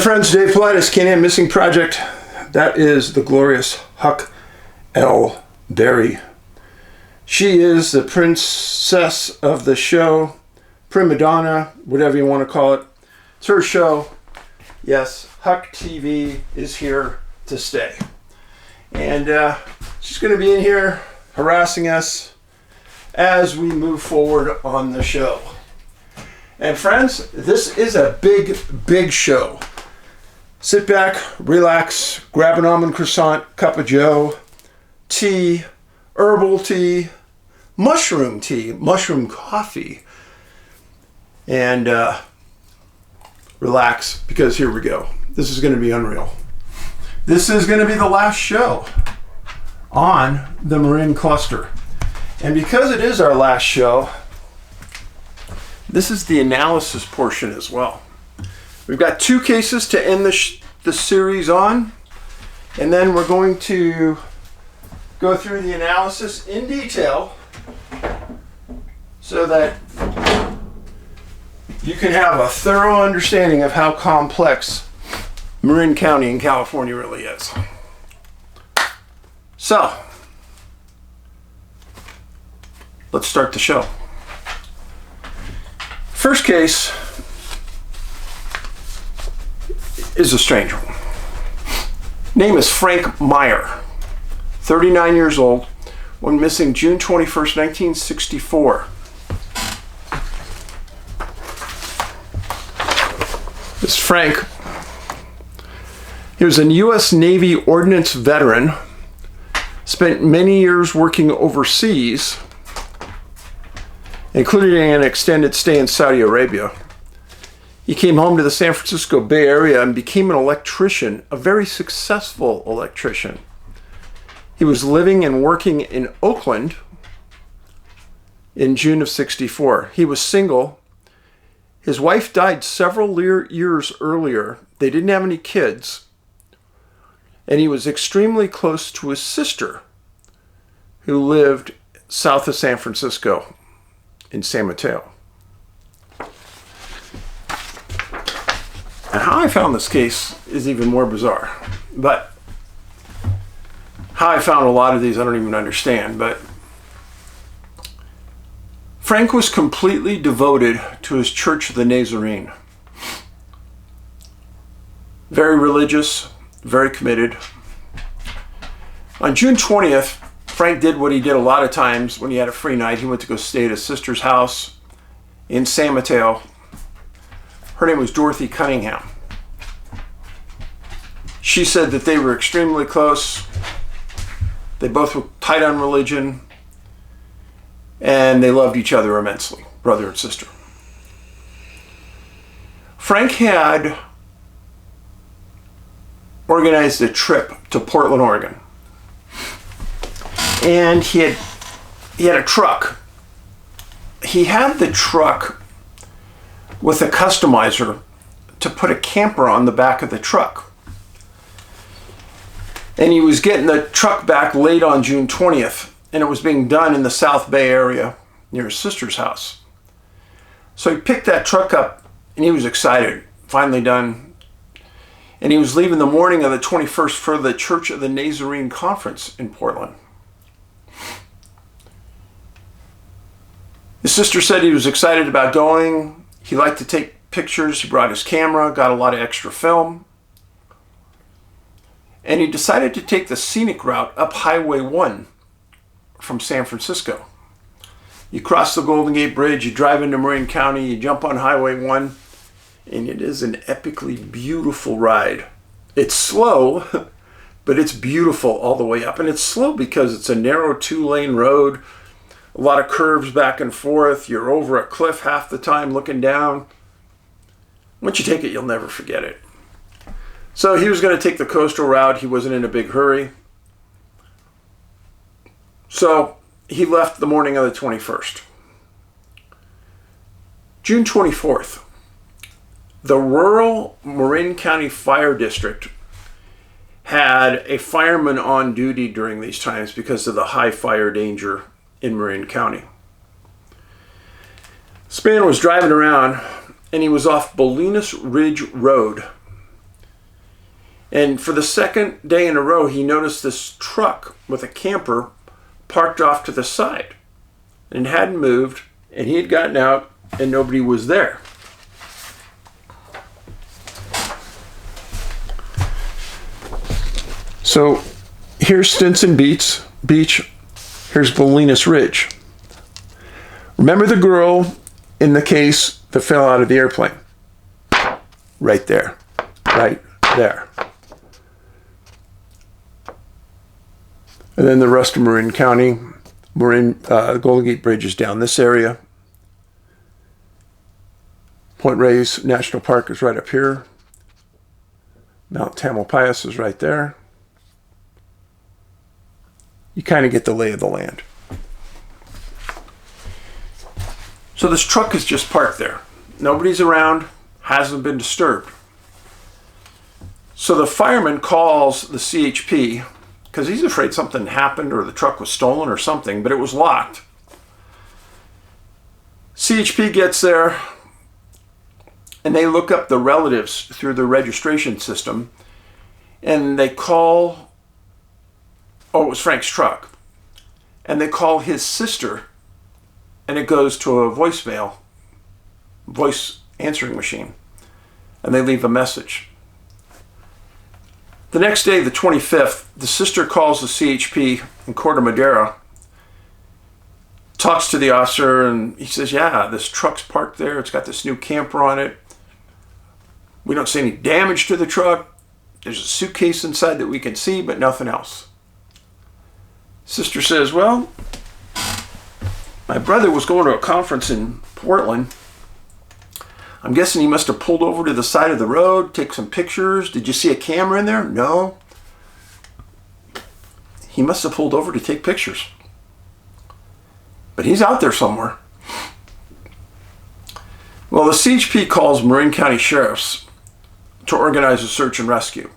Friends, Dave Paulides, Canadian Missing Project. That is the glorious Huck L. Berry. She is the princess of the show, prima donna, whatever you want to call it. It's her show. Yes, Huck TV is here to stay. And she's going to be in here harassing us as we move forward on the show. And friends, this is a big, big show. Sit back, relax, grab an almond croissant, cup of joe, tea, herbal tea, mushroom coffee, and relax, because here we go. This is going to be unreal. This is going to be the last show on the Marin cluster. And because it is our last show, this is the analysis portion as well. We've got two cases to end the series on, and then we're going to go through the analysis in detail so that you can have a thorough understanding of how complex Marin County in California really is. So, let's start the show. First case is a strange one. Name is Frank Meyer, 39 years old, went missing June 21st, 1964. This Frank, he was a U.S. Navy Ordnance veteran, spent many years working overseas, including an extended stay in Saudi Arabia. He came home to the San Francisco Bay Area and became an electrician, a very successful electrician. He was living and working in Oakland in June of '64. He was single. His wife died several years earlier. They didn't have any kids. And he was extremely close to his sister, who lived south of San Francisco in San Mateo. And how I found this case is even more bizarre. But how I found a lot of these, I don't even understand. But Frank was completely devoted to his Church of the Nazarene. Very religious, very committed. On June 20th, Frank did what he did a lot of times when he had a free night. He went to go stay at his sister's house in San Mateo. Her name was Dorothy Cunningham. She said that they were extremely close. They both were tight on religion, and they loved each other immensely, brother and sister. Frank had organized a trip to Portland, Oregon. And he had a truck. He had the truck with a customizer to put a camper on the back of the truck. And he was getting the truck back late on June 20th, and it was being done in the South Bay area near his sister's house. So he picked that truck up, and he was excited, finally done. And he was leaving the morning of the 21st for the Church of the Nazarene conference in Portland. His sister said he was excited about going. He liked to take pictures. He brought his camera, got a lot of extra film. And he decided to take the scenic route up Highway 1 from San Francisco. You cross the Golden Gate Bridge, you drive into Marin County, you jump on Highway 1, and it is an epically beautiful ride. It's slow, but it's beautiful all the way up. And it's slow because it's a narrow 2-lane road, a lot of curves back and forth. You're over a cliff half the time looking down. Once you take it, you'll never forget it. So he was going to take the coastal route. He wasn't in a big hurry. So he left the morning of the 21st. June 24th, the rural Marin County Fire District had a fireman on duty during these times because of the high fire danger in Marin County. This man was driving around, and he was off Bolinas Ridge Road And for the second day in a row, he noticed this truck with a camper parked off to the side and hadn't moved, and he had gotten out and nobody was there. So here's Stinson Beach. Here's Paulides Ridge. Remember the girl in the case that fell out of the airplane? Right there. Right there. And then the rest of Marin County. Golden Gate Bridge is down this area. Point Reyes National Park is right up here. Mount Tamalpais is right there. You kind of get the lay of the land. So this truck is just parked there. Nobody's around, hasn't been disturbed. So the fireman calls the CHP because he's afraid something happened or the truck was stolen or something, but it was locked. CHP gets there and they look up the relatives through the registration system and they call, it was Frank's truck, and they call his sister and it goes to a voice answering machine, and they leave a message. The next day, the 25th, the sister calls the CHP in Corte Madera, talks to the officer, and he says, yeah, this truck's parked there. It's got this new camper on it. We don't see any damage to the truck. There's a suitcase inside that we can see, but nothing else. Sister says, well, my brother was going to a conference in Portland. I'm guessing he must have pulled over to the side of the road, take some pictures. Did you see a camera in there? No. He must have pulled over to take pictures. But he's out there somewhere. Well, the CHP calls Marin County Sheriffs to organize a search and rescue.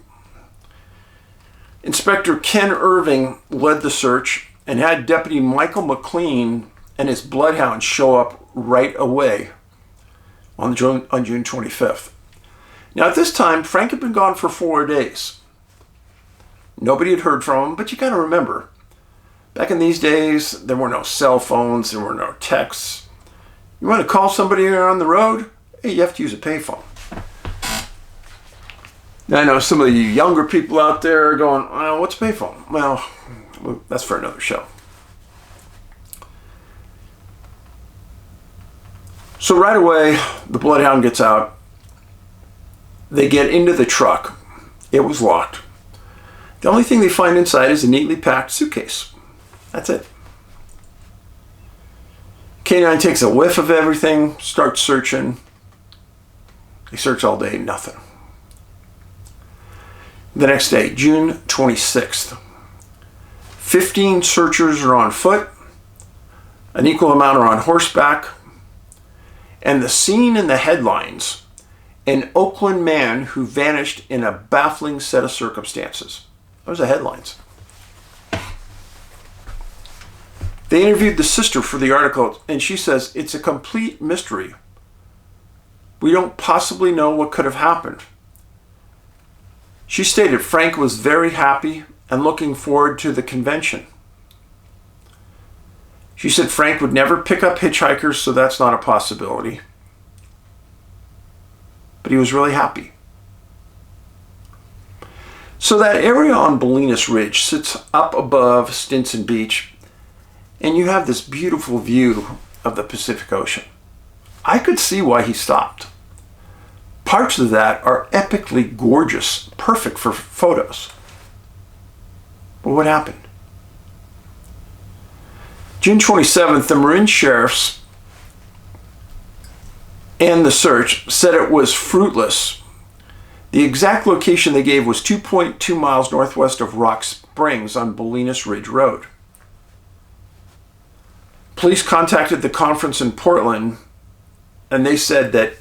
Inspector Ken Irving led the search and had Deputy Michael McLean and his bloodhounds show up right away on June 25th. Now at this time, Frank had been gone for 4 days. Nobody had heard from him, but you gotta remember, back in these days, there were no cell phones, there were no texts. You want to call somebody on the road? Hey, you have to use a payphone. Now I know some of you younger people out there are going, oh, what's a payphone? Well, that's for another show. So right away, the bloodhound gets out. They get into the truck. It was locked. The only thing they find inside is a neatly packed suitcase. That's it. K9 takes a whiff of everything, starts searching. They search all day, nothing. The next day, June 26th, 15 searchers are on foot, an equal amount are on horseback, and the scene in the headlines, an Oakland man who vanished in a baffling set of circumstances. Those are the headlines. They interviewed the sister for the article, and she says, it's a complete mystery. We don't possibly know what could have happened. She stated Frank was very happy and looking forward to the convention. She said Frank would never pick up hitchhikers, so that's not a possibility. But he was really happy. So that area on Paulides Ridge sits up above Stinson Beach, and you have this beautiful view of the Pacific Ocean. I could see why he stopped. Parts of that are epically gorgeous, perfect for photos. But what happened? June 27th, the Marin sheriffs and the search said it was fruitless. The exact location they gave was 2.2 miles northwest of Rock Springs on Paulides Ridge Road. Police contacted the conference in Portland, and they said that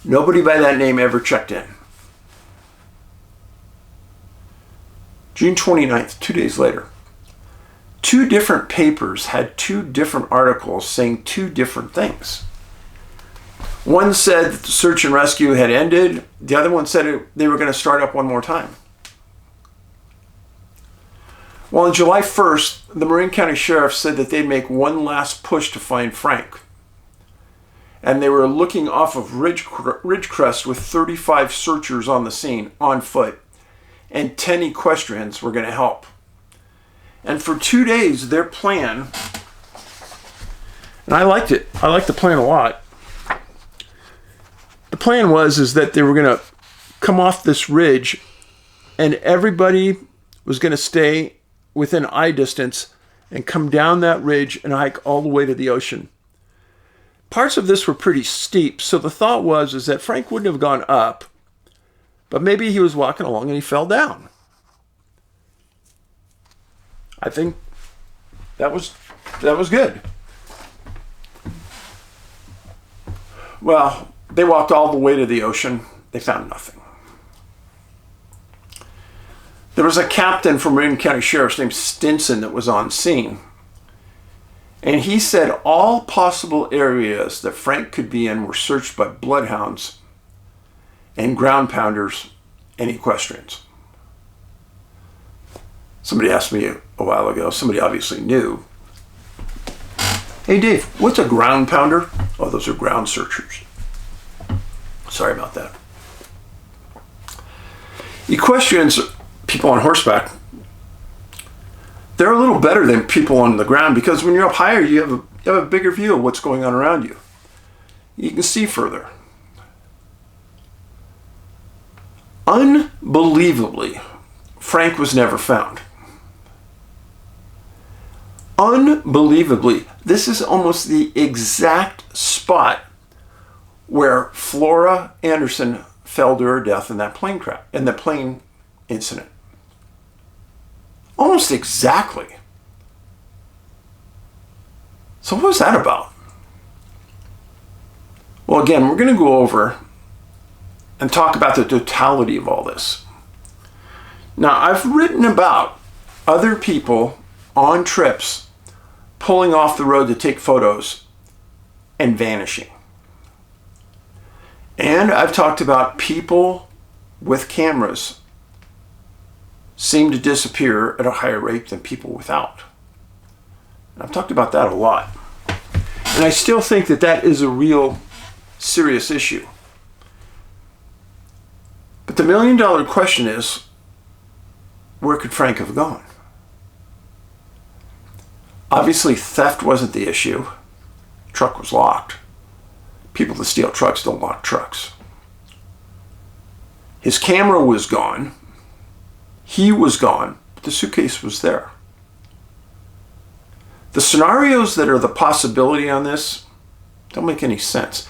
nobody by that name ever checked in. June 29th, 2 days later, 2 different papers had 2 different articles saying 2 different things. One said that the search and rescue had ended. The other one said they were going to start up one more time. Well, on July 1st, the Marin County Sheriff said that they'd make one last push to find Frank. And they were looking off of Ridgecrest with 35 searchers on the scene, on foot, and 10 equestrians were going to help. And for 2 days, their plan, and I liked it. I liked the plan a lot. The plan was that they were going to come off this ridge, and everybody was going to stay within eye distance and come down that ridge and hike all the way to the ocean. Parts of this were pretty steep, so the thought was that Frank wouldn't have gone up, but maybe he was walking along and he fell down. I think that was good. Well, they walked all the way to the ocean. They found nothing. There was a captain from Marin County Sheriff's named Stinson that was on scene. And he said all possible areas that Frank could be in were searched by bloodhounds and ground pounders and equestrians. Somebody asked me a while ago, somebody obviously knew. Hey Dave, what's a ground pounder? Oh, those are ground searchers. Sorry about that. Equestrians, people on horseback, they're a little better than people on the ground because when you're up higher, you have a bigger view of what's going on around you. You can see further. Unbelievably, Frank was never found. Unbelievably, this is almost the exact spot where Flora Anderson fell to her death in that plane crash, in the plane incident. Almost exactly. So what was that about? Well, again, we're going to go over and talk about the totality of all this. Now, I've written about other people on trips pulling off the road to take photos and vanishing. And I've talked about people with cameras seem to disappear at a higher rate than people without. I've talked about that a lot. And I still think that that is a real serious issue. But the $1 million question is, where could Frank have gone? Obviously, theft wasn't the issue. Truck was locked. People that steal trucks don't lock trucks. His camera was gone. He was gone, but the suitcase was there. The scenarios that are the possibility on this don't make any sense.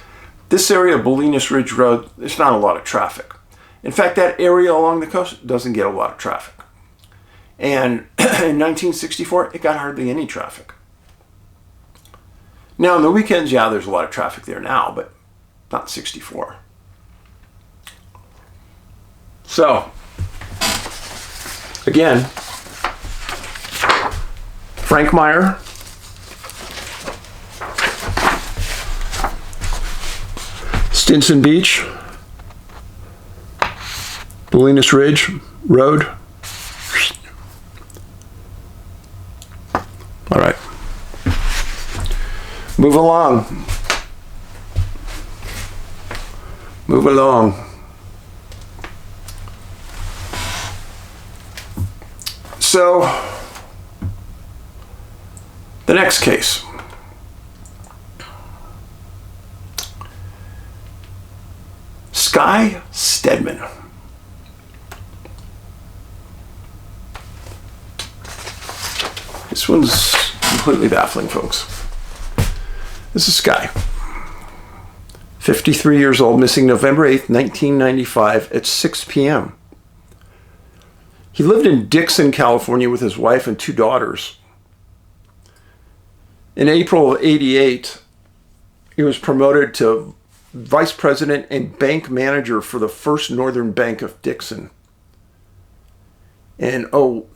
This area of Paulides Ridge Road, there's not a lot of traffic. In fact, that area along the coast doesn't get a lot of traffic. And in 1964, it got hardly any traffic. Now, on the weekends, yeah, there's a lot of traffic there now, but not 64. So, again, Frank Meyer, Stinson Beach, Paulides Ridge Road. All right. Move along. Move along. So, the next case. Schuyler Steadman. This one's completely baffling, folks. This is Sky. 53 years old, missing November 8th, 1995 at 6 p.m. He lived in Dixon, California with his wife and 2 daughters. In April of '88, he was promoted to vice president and bank manager for the First Northern Bank of Dixon. And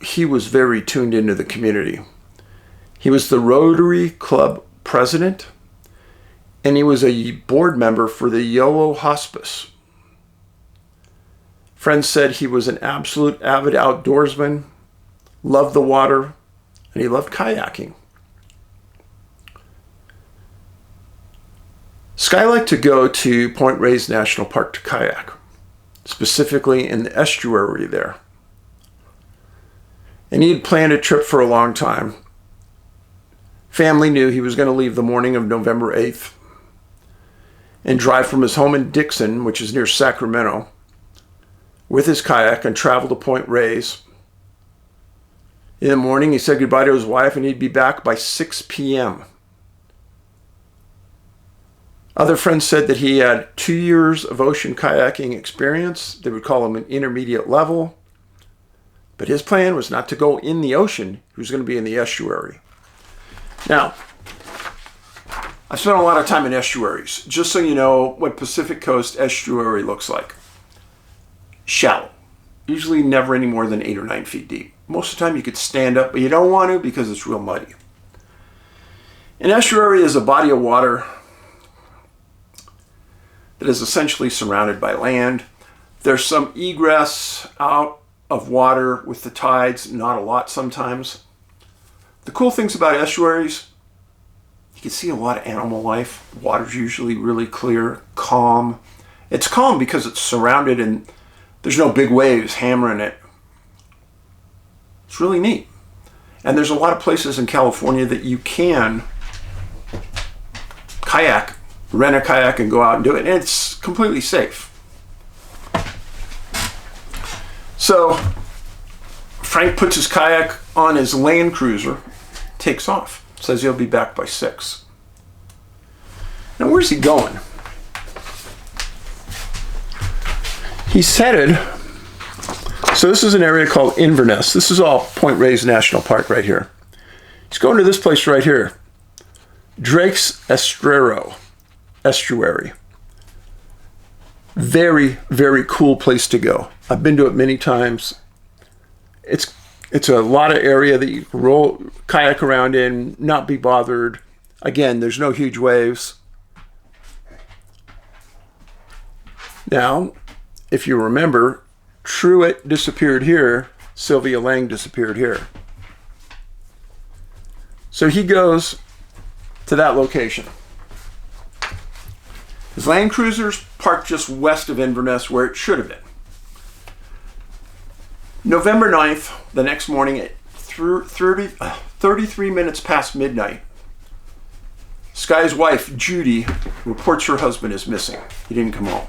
he was very tuned into the community. He was the Rotary Club president, and he was a board member for the YOLO Hospice. Friends said he was an absolute avid outdoorsman, loved the water, and he loved kayaking. Sky liked to go to Point Reyes National Park to kayak, specifically in the estuary there. And he had planned a trip for a long time. Family knew he was going to leave the morning of November 8th and drive from his home in Dixon, which is near Sacramento, with his kayak and travel to Point Reyes. In the morning, he said goodbye to his wife, and he'd be back by 6 p.m. Other friends said that he had 2 years of ocean kayaking experience. They would call him an intermediate level. But his plan was not to go in the ocean. He was going to be in the estuary. Now, I spent a lot of time in estuaries, just so you know what Pacific Coast estuary looks like. Shallow. Usually never any more than 8 or 9 feet deep. Most of the time you could stand up, but you don't want to because it's real muddy. An estuary is a body of water that is essentially surrounded by land. There's some egress out of water with the tides, not a lot sometimes. The cool things about estuaries, you can see a lot of animal life. The water's usually really clear, calm. It's calm because it's surrounded and there's no big waves hammering it. It's really neat. And there's a lot of places in California that you can kayak, rent a kayak and go out and do it. And it's completely safe. So Frank puts his kayak on his Land Cruiser, takes off, says he'll be back by 6. Now where's he going? He's headed, so this is an area called Inverness. This is all Point Reyes National Park right here. He's going to this place right here, Drake's Estuary. Very, very cool place to go. I've been to it many times. It's a lot of area that you can kayak around in, not be bothered. Again, there's no huge waves. Now, if you remember, Truett disappeared here, Sylvia Lang disappeared here. So he goes to that location. His Land Cruiser's parked just west of Inverness, where it should have been. November 9th, the next morning at 33 minutes past midnight, Sky's wife, Judy, reports her husband is missing. He didn't come home.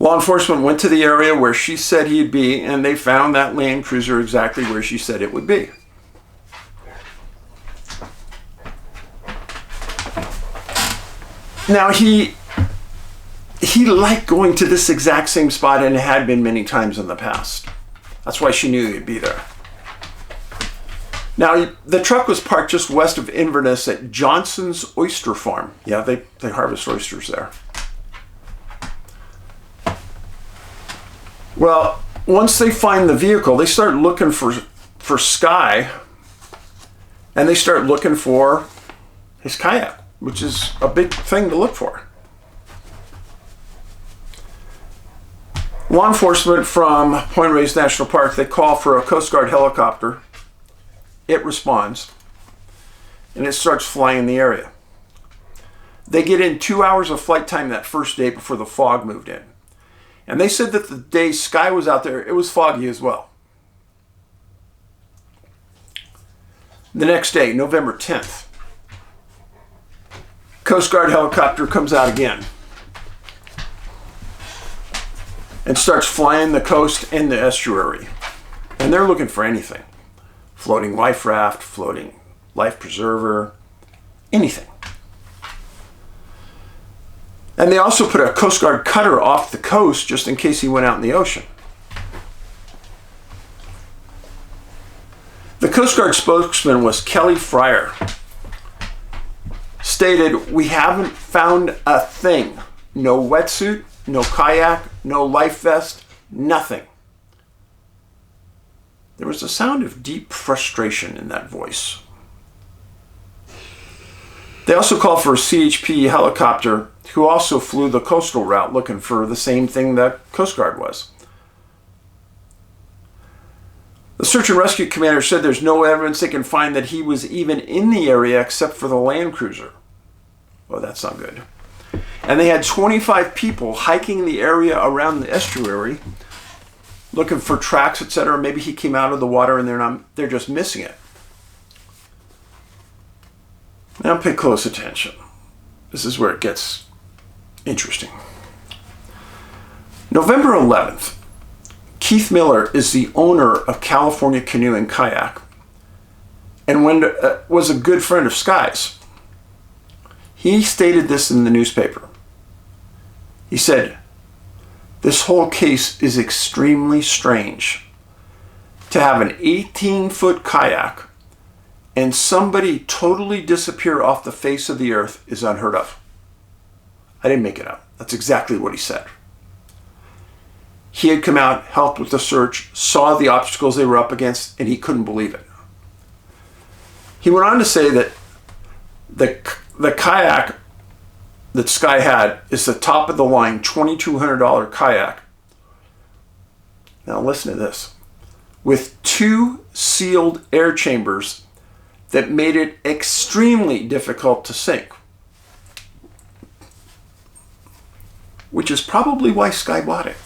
Law enforcement went to the area where she said he'd be, and they found that Land Cruiser exactly where she said it would be. Now, he liked going to this exact same spot, and it had been many times in the past. That's why she knew he'd be there. Now, the truck was parked just west of Inverness at Johnson's Oyster Farm. Yeah, they harvest oysters there. Well, once they find the vehicle, they start looking for Sky, and they start looking for his kayak, which is a big thing to look for. Law enforcement from Point Reyes National Park, they call for a Coast Guard helicopter. It responds, and it starts flying in the area. They get in 2 hours of flight time that first day before the fog moved in. And they said that the day Sky was out there, it was foggy as well. The next day, November 10th, Coast Guard helicopter comes out again and starts flying the coast and the estuary. And they're looking for anything. Floating life raft, floating life preserver, anything. And they also put a Coast Guard cutter off the coast just in case he went out in the ocean. The Coast Guard spokesman was Kelly Fryer. Stated, "We haven't found a thing. No wetsuit, no kayak, no life vest, nothing." There was a sound of deep frustration in that voice. They also called for a CHP helicopter who also flew the coastal route looking for the same thing that Coast Guard was. The search and rescue commander said there's no evidence they can find that he was even in the area except for the land cruiser. Well, that's not good. And they had 25 people hiking the area around the estuary, looking for tracks, etc. Maybe he came out of the water and they're just missing it. Now pay close attention. This is where it gets interesting. November 11th, Keith Miller is the owner of California Canoe and Kayak and was a good friend of Skye's. He stated this in the newspaper. He said, "This whole case is extremely strange. To have an 18-foot kayak and somebody totally disappear off the face of the earth is unheard of." I didn't make it up. That's exactly what he said. He had come out, helped with the search, saw the obstacles they were up against, and he couldn't believe it. He went on to say that the kayak that Skye had is the top of the line $2,200 kayak. Now listen to this. With 2 sealed air chambers that made it extremely difficult to sink. Which is probably why Skye bought it.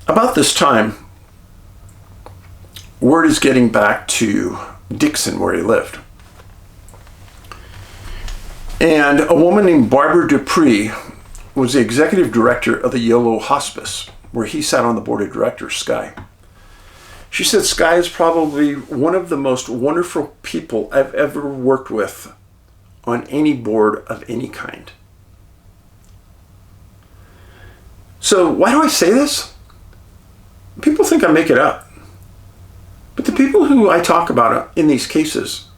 About this time, word is getting back to Dixon, where he lived. And a woman named Barbara Dupree was the executive director of the Yolo Hospice, where he sat on the board of directors, Skye. She said Skye is probably one of the most wonderful people I've ever worked with on any board of any kind. So why do I say this? People think I make it up. But the people who I talk about in these cases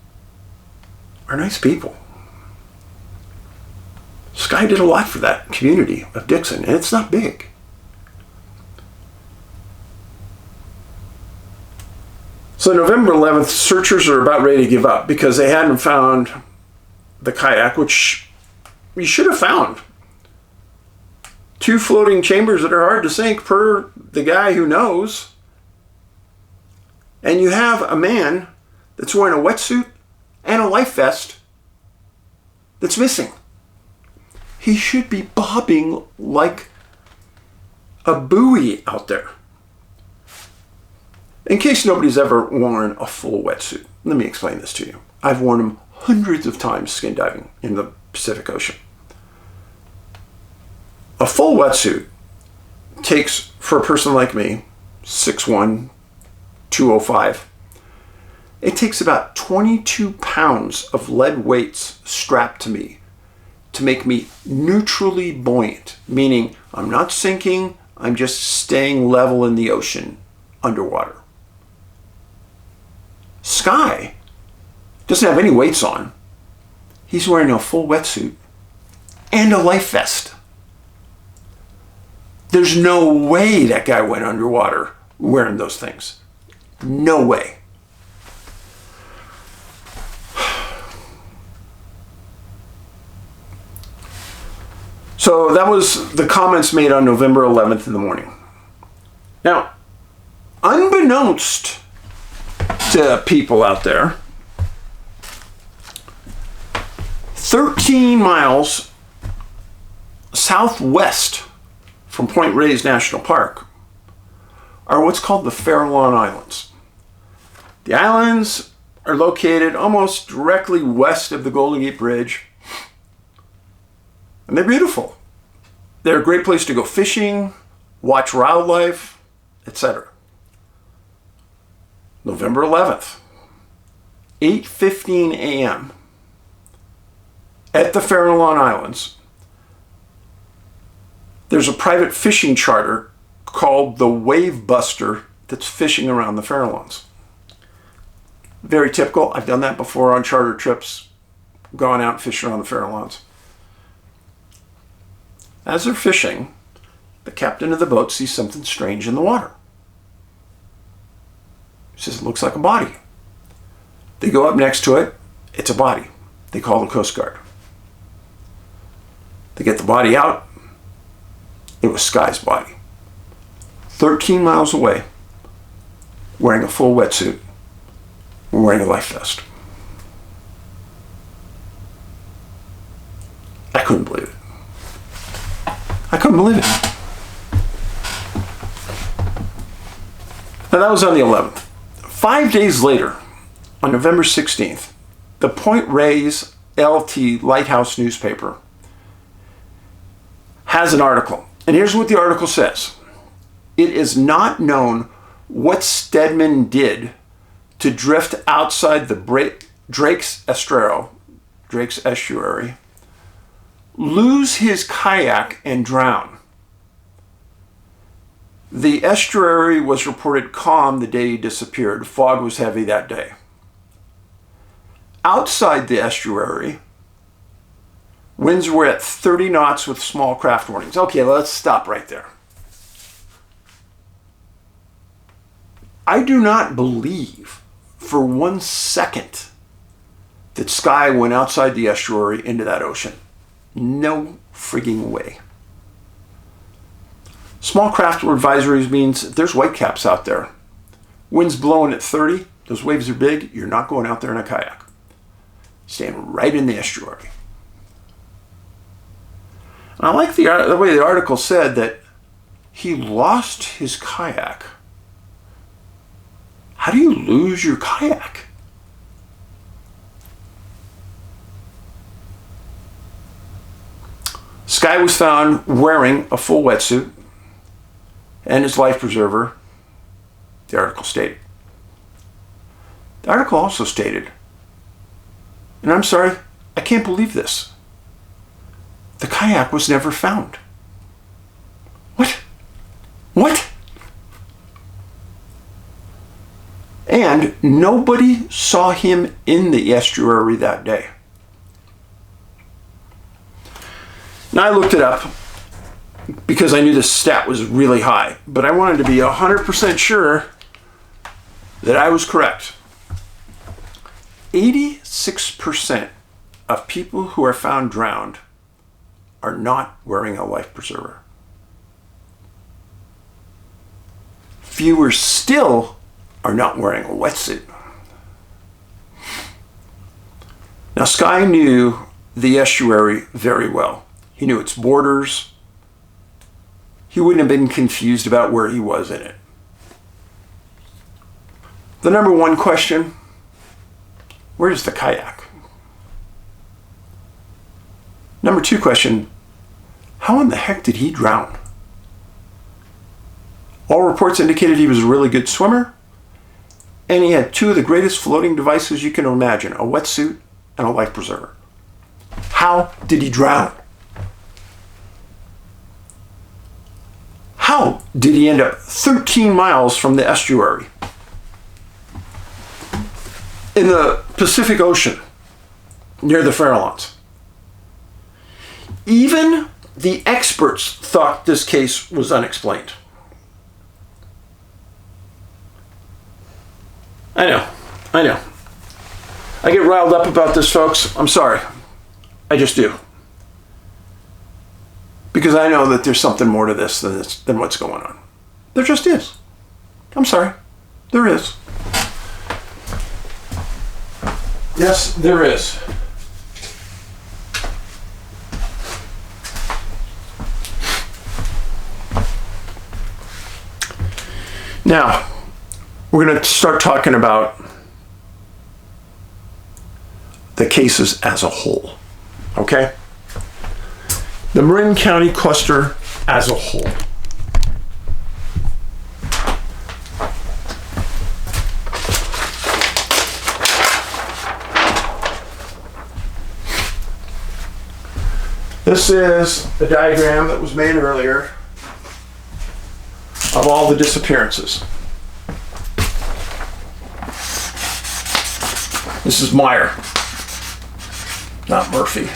are nice people. Skye did a lot for that community of Dixon, and it's not big. So November 11th, searchers are about ready to give up because they hadn't found the kayak, which we should have found. 2 floating chambers that are hard to sink per the guy who knows. And you have a man that's wearing a wetsuit and a life vest that's missing. He should be bobbing like a buoy out there. In case nobody's ever worn a full wetsuit, let me explain this to you. I've worn them hundreds of times skin diving in the Pacific Ocean. A full wetsuit takes, for a person like me, 6'1", 205, it takes about 22 pounds of lead weights strapped to me to make me neutrally buoyant, meaning I'm not sinking, I'm just staying level in the ocean underwater. Skye doesn't have any weights on. He's wearing a full wetsuit and a life vest. There's no way that guy went underwater wearing those things. No way. So that was the comments made on November 11th in the morning. Now, unbeknownst to people out there, 13 miles southwest from Point Reyes National Park are what's called the Farallon Islands. The islands are located almost directly west of the Golden Gate Bridge, and they're beautiful. They're a great place to go fishing, watch wildlife, etc. November 11th, 8:15 a.m. at the Farallon Islands, there's a private fishing charter called the Wave Buster that's fishing around the Farallons. Very typical. I've done that before on charter trips, gone out and fishing around the Farallons. As they're fishing, the captain of the boat sees something strange in the water. He says, it looks like a body. They go up next to it. It's a body. They call the Coast Guard. They get the body out. It was Skye's body. 13 miles away, wearing a full wetsuit, wearing a life vest. I couldn't believe it. I couldn't believe it. Now that was on the 11th. 5 days later, on November 16th, the Point Reyes LT Lighthouse newspaper has an article. And here's what the article says. It is not known what Steadman did to drift outside the Drake's estuary, lose his kayak, and drown. The estuary was reported calm the day he disappeared. Fog was heavy that day. Outside the estuary, winds were at 30 knots with small craft warnings. Okay, let's stop right there. I do not believe for 1 second that Sky went outside the estuary into that ocean. No frigging way. Small craft advisories means there's whitecaps out there. Wind's blowing at 30, those waves are big, you're not going out there in a kayak. Staying right in the estuary. And I like the way the article said that he lost his kayak. How do you lose your kayak? Sky was found wearing a full wetsuit and his life preserver, the article stated. The article also stated, and I'm sorry, I can't believe this, the kayak was never found. What? What? And nobody saw him in the estuary that day. Now I looked it up because I knew the stat was really high, but I wanted to be 100% sure that I was correct. 86% of people who are found drowned are not wearing a life preserver. Fewer still are not wearing a wetsuit. Now, Sky knew the estuary very well. He knew its borders. He wouldn't have been confused about where he was in it. The number one question, where's the kayak? Number two question, how in the heck did he drown? All reports indicated he was a really good swimmer, and he had two of the greatest floating devices you can imagine, a wetsuit and a life preserver. How did he drown? How did he end up 13 miles from the estuary in the Pacific Ocean near the Farallones? Even the experts thought this case was unexplained. I know. I get riled up about this, folks. I'm sorry. I just do. Because I know that there's something more to this than what's going on. There just is. I'm sorry. There is. Yes, there is. Now, we're going to start talking about the cases as a whole, okay? The Marin County cluster as a whole. This is a diagram that was made earlier of all the disappearances. This is Meyer, not Murphy.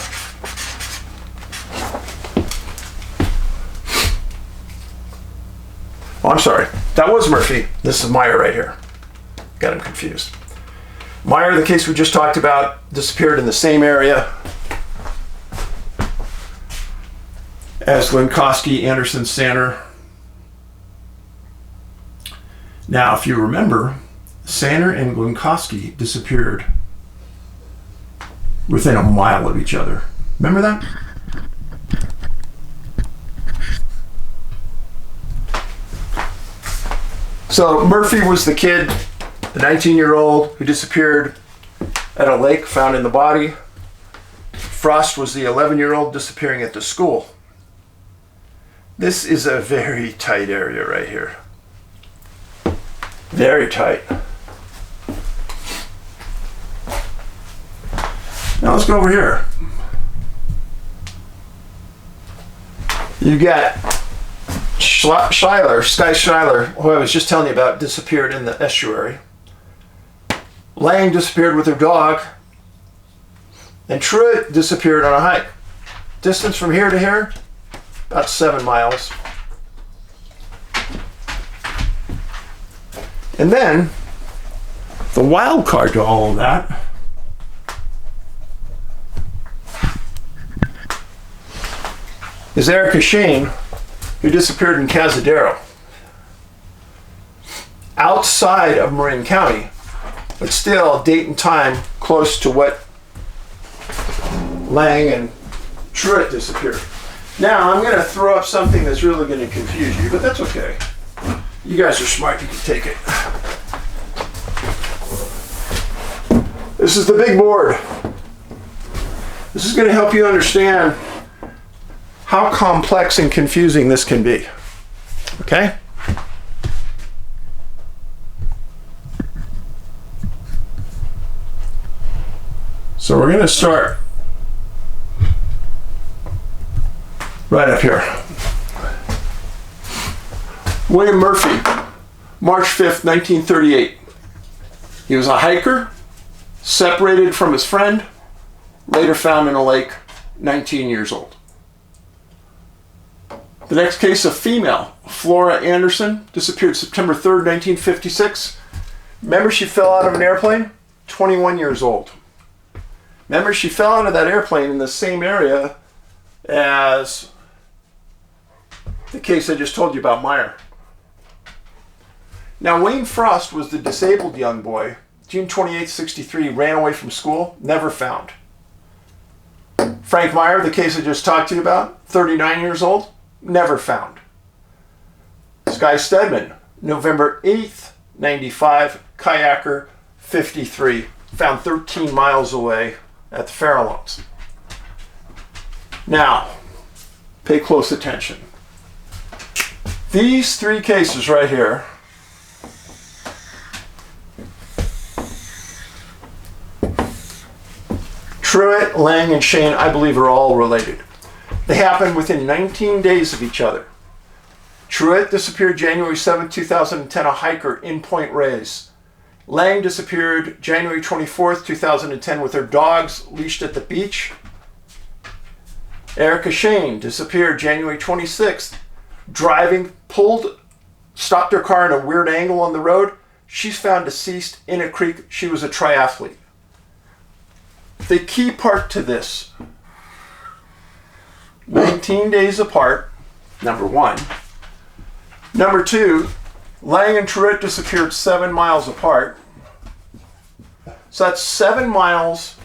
Oh, I'm sorry. That was Murphy. This is Meyer right here. Got him confused. Meyer, the case we just talked about, disappeared in the same area as Linkowski, Anderson, Sanner. Now, if you remember, Sander and Glenkoski disappeared within a mile of each other. Remember that? So Murphy was the kid, the 19-year-old who disappeared at a lake found in the body. Frost was the 11-year-old disappearing at the school. This is a very tight area right here. Very tight. Now let's go over here. You got Schuyler, who I was just telling you about, disappeared in the estuary. Lang disappeared with her dog. And Truitt disappeared on a hike. Distance from here to here, about 7 miles. And then, the wild card to all of that is Erica Shane, who disappeared in Cazadero, outside of Marin County, but still date and time close to what Lang and Truitt disappeared. Now, I'm going to throw up something that's really going to confuse you, but that's okay. You guys are smart, you can take it. This is the big board. This is going to help you understand how complex and confusing this can be. Okay? So we're going to start right up here. William Murphy, March 5th, 1938. He was a hiker, separated from his friend, later found in a lake, 19 years old. The next case, a female, Flora Anderson, disappeared September 3rd, 1956. Remember, she fell out of an airplane? 21 years old. Remember, she fell out of that airplane in the same area as the case I just told you about, Meyer. Now, Wayne Frost was the disabled young boy. June 28, 63, ran away from school, never found. Frank Meyer, the case I just talked to you about, 39 years old, never found. Schuyler Steadman, November 8th, 95, kayaker, 53, found 13 miles away at the Farallones. Now, pay close attention. These three cases right here Truitt, Lang, and Shane, I believe, are all related. They happened within 19 days of each other. Truitt disappeared January 7, 2010, a hiker in Point Reyes. Lang disappeared January 24, 2010, with her dogs leashed at the beach. Erica Shane disappeared January 26th, driving, stopped her car in a weird angle on the road. She's found deceased in a creek. She was a triathlete. The key part to this, 19 days apart, number one. Number two, Lang and Truitt disappeared 7 miles apart. So that's 7 miles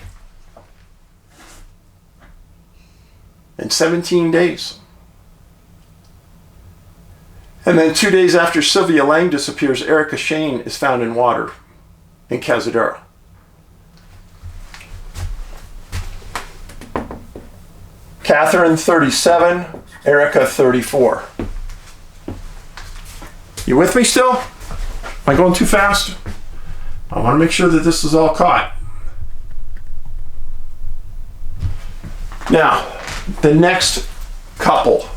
in 17 days. And then 2 days after Sylvia Lang disappears, Erica Shane is found in water in Cazadero. Catherine, 37, Erica, 34. You with me still? Am I going too fast? I want to make sure that this is all caught. Now, the next couple,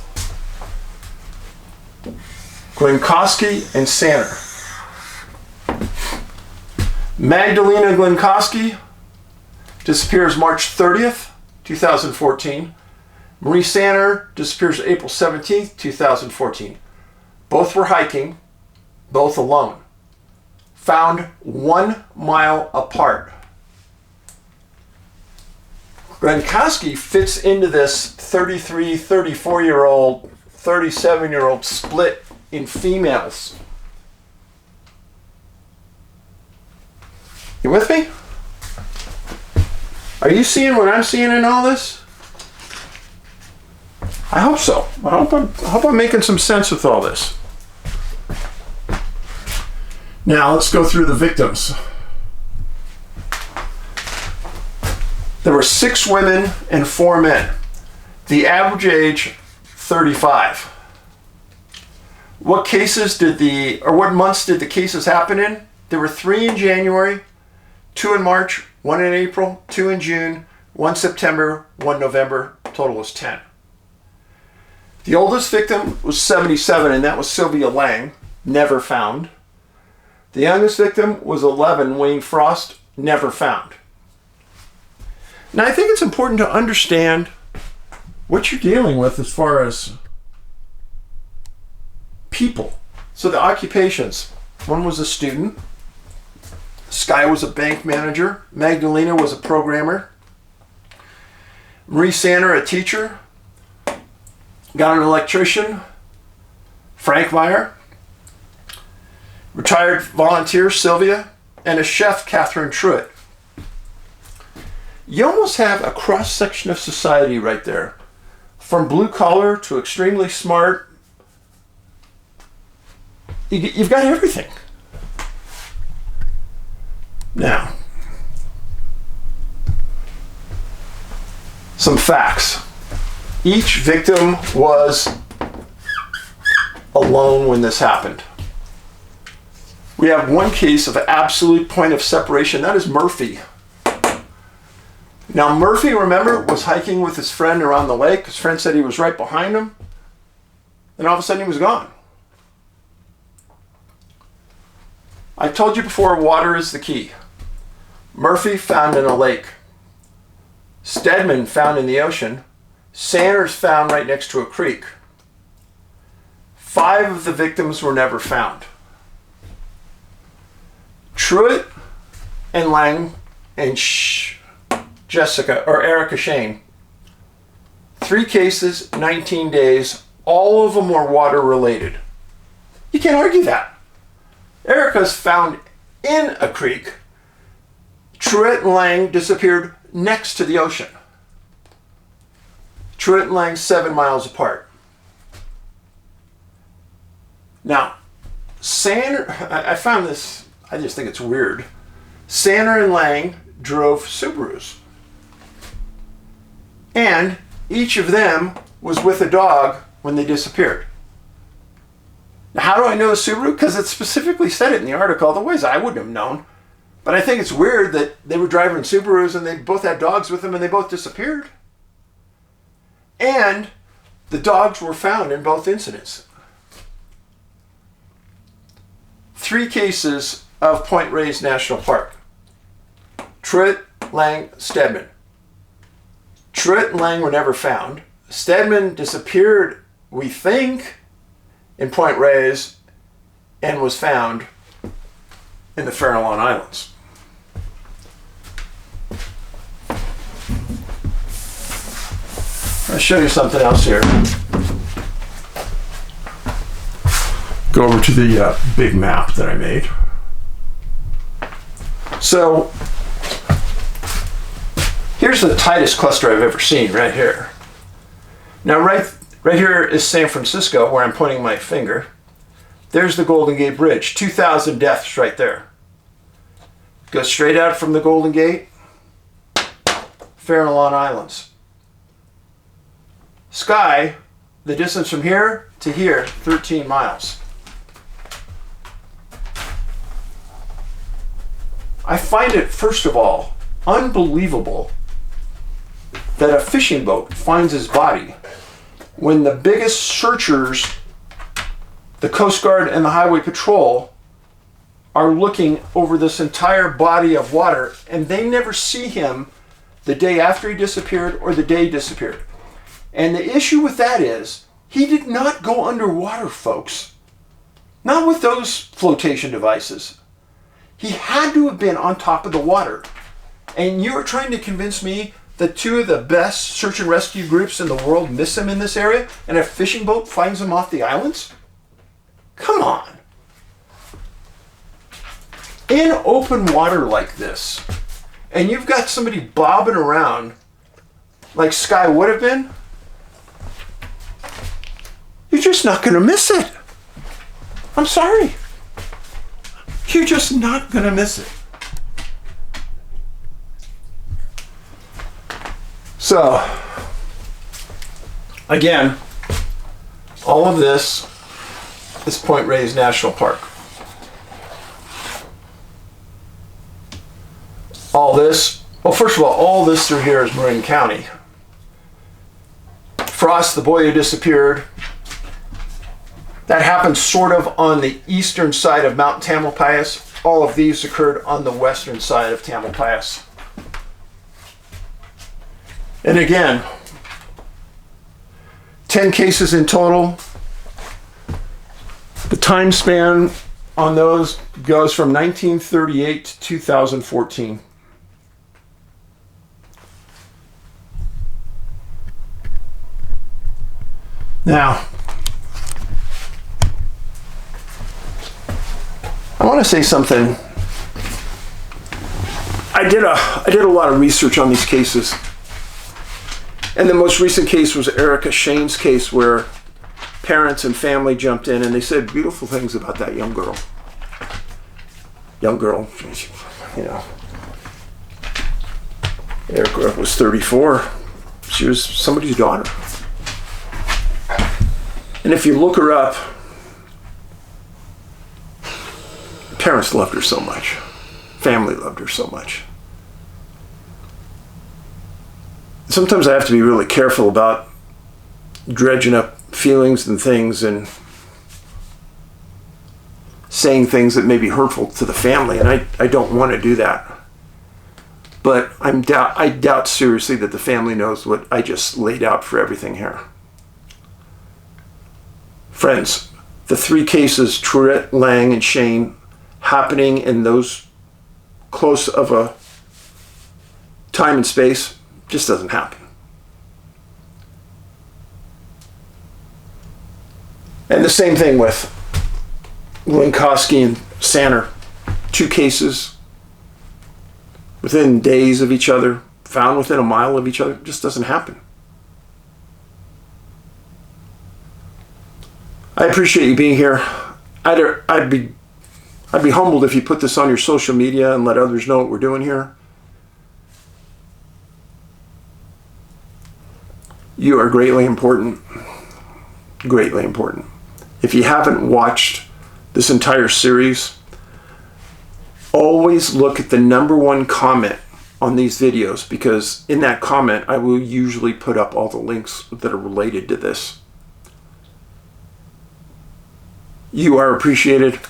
Glenkoski and Sander. Magdalena Glenkoski disappears March 30th, 2014. Marie Sander disappears April 17th, 2014. Both were hiking, both alone. Found 1 mile apart. Glenkoski fits into this 33, 34-year-old, 37-year-old split in females. You with me? Are you seeing what I'm seeing in all this? I hope so. I hope I'm making some sense with all this. Now let's go through the victims. There were 6 women and 4 men. The average age, 35. What months did the cases happen in? There were 3 in January, 2 in March, 1 in April, 2 in June, 1 September, 1 November. Total was 10. The oldest victim was 77, and that was Sylvia Lang, never found. The youngest victim was 11, Wayne Frost, never found. Now, I think it's important to understand what you're dealing with as far as people. So the occupations. One was a student. Sky was a bank manager. Magdalena was a programmer. Marie Sander, a teacher. Got an electrician. Frank Meyer. Retired volunteer Sylvia. And a chef, Catherine Truitt. You almost have a cross-section of society right there. From blue collar to extremely smart. You've got everything. Now, some facts. Each victim was alone when this happened. We have one case of absolute point of separation. That is Murphy. Now, Murphy, remember, was hiking with his friend around the lake. His friend said he was right behind him. And all of a sudden, he was gone. I told you before, water is the key. Murphy found in a lake. Steadman found in the ocean. Sanders found right next to a creek. 5 of the victims were never found. Truitt and Lang and Erica Shane. 3 cases, 19 days. All of them were water related. You can't argue that. Erica's found in a creek. Truitt and Lang disappeared next to the ocean. Truitt and Lang 7 miles apart. Now, I found this, I just think it's weird. Sander and Lang drove Subarus. And each of them was with a dog when they disappeared. Now, how do I know a Subaru? Because it specifically said it in the article. Otherwise, I wouldn't have known. But I think it's weird that they were driving Subarus and they both had dogs with them and they both disappeared. And the dogs were found in both incidents. 3 cases of Point Reyes National Park. Truitt, Lang, Steadman. Truitt and Lang were never found. Steadman disappeared, we think, in Point Reyes and was found in the Farallon Islands. I'll show you something else here. Go over to the big map that I made. So here's the tightest cluster I've ever seen right here. Now right here is San Francisco, where I'm pointing my finger. There's the Golden Gate Bridge, 2,000 deaths right there. Go straight out from the Golden Gate, Farallon Islands. Sky, the distance from here to here, 13 miles. I find it, first of all, unbelievable that a fishing boat finds his body when the biggest searchers, the Coast Guard and the Highway Patrol, are looking over this entire body of water, and they never see him the day after he disappeared or the day he disappeared. And the issue with that is, he did not go underwater, folks. Not with those flotation devices. He had to have been on top of the water. And you're trying to convince me that 2 of the best search and rescue groups in the world miss him in this area, and a fishing boat finds him off the islands? Come on. in open water like this, and you've got somebody bobbing around like Sky would have been, you're just not going to miss it. I'm sorry. You're just not going to miss it. So, again, all of this is Point Reyes National Park. All this, well, first of all this through here is Marin County. Frost, the boy who disappeared, that happened sort of on the eastern side of Mount Tamalpais. All of these occurred on the western side of Tamalpais. And again, 10 cases in total. The time span on those goes from 1938 to 2014. Now, I want to say something. I did a lot of research on these cases. And the most recent case was Erica Shane's case, where parents and family jumped in and they said beautiful things about that young girl. You know. Erica was 34. She was somebody's daughter. And if you look her up, parents loved her so much. Family loved her so much. Sometimes I have to be really careful about dredging up feelings and things and saying things that may be hurtful to the family, and I don't want to do that. But I doubt seriously that the family knows what I just laid out for everything here. Friends, the three cases, Tourette, Lang, and Shane, happening in those close of a time and space, just doesn't happen. And the same thing with Winkowski and Sanner. Two cases within days of each other, found within a mile of each other, just doesn't happen. I appreciate you being here. I'd be humbled if you put this on your social media and let others know what we're doing here. You are greatly important. Greatly important. If you haven't watched this entire series, always look at the #1 comment on these videos, because in that comment I will usually put up all the links that are related to this. You are appreciated.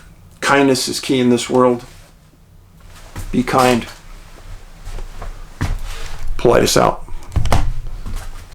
Kindness is key in this world. Be kind. Paulides out.